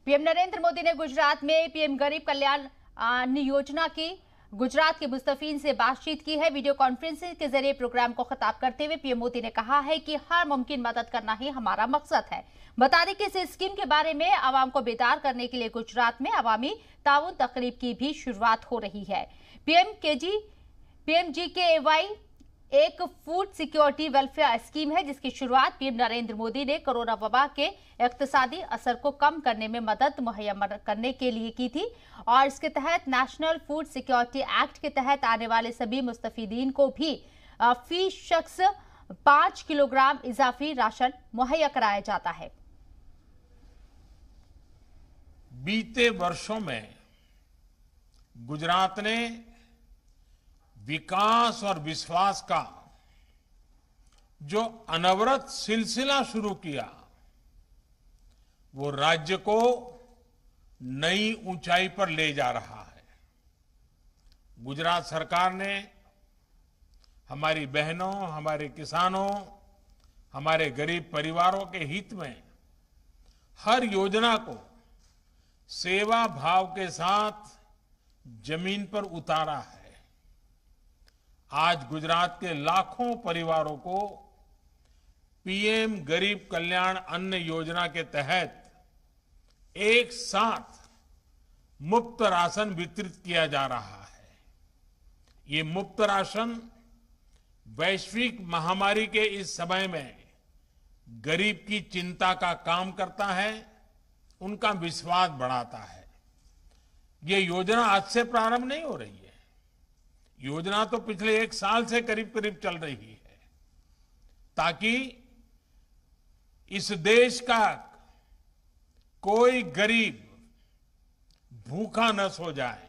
PM Narendra Modi ने गुजरात में PM गरीब कल्याण अन्न योजना की गुजरात के मुस्तफीन से बातचीत की है। वीडियो कॉन्फ्रेंसिंग के जरिए प्रोग्राम को खिताब करते हुए पीएम मोदी ने कहा है कि हर मुमकिन मदद करना ही हमारा मकसद है। बता दें कि इस स्कीम के बारे में आवाम को बेदार करने के लिए गुजरात में अवामी ताउन तकरीब की भी शुरुआत हो रही है। पीएमजीकेवाई एक फूड सिक्योरिटी वेलफेयर स्कीम है जिसकी शुरुआत पीएम नरेंद्र मोदी ने कोरोना वबा के इक्तिसादी असर को कम करने में मदद मुहैया करने के लिए की थी और इसके तहत नेशनल फूड सिक्योरिटी एक्ट के तहत आने वाले सभी मुस्तफीदीन को भी फी शख्स 5 किलोग्राम इजाफी राशन मुहैया कराया जाता है। बीते वर्षों में गुजरात ने विकास और विश्वास का जो अनवरत सिलसिला शुरू किया वो राज्य को नई ऊंचाई पर ले जा रहा है। गुजरात सरकार ने हमारी बहनों, हमारे किसानों, हमारे गरीब परिवारों के हित में हर योजना को सेवा भाव के साथ जमीन पर उतारा है। आज गुजरात के लाखों परिवारों को पीएम गरीब कल्याण अन्न योजना के तहत एक साथ मुफ्त राशन वितरित किया जा रहा है। ये मुफ्त राशन वैश्विक महामारी के इस समय में गरीब की चिंता का काम करता है, उनका विश्वास बढ़ाता है। ये योजना आज से प्रारंभ नहीं हो रही है, योजना तो पिछले 1 साल से करीब करीब चल रही है ताकि इस देश का कोई गरीब भूखा न सो जाए,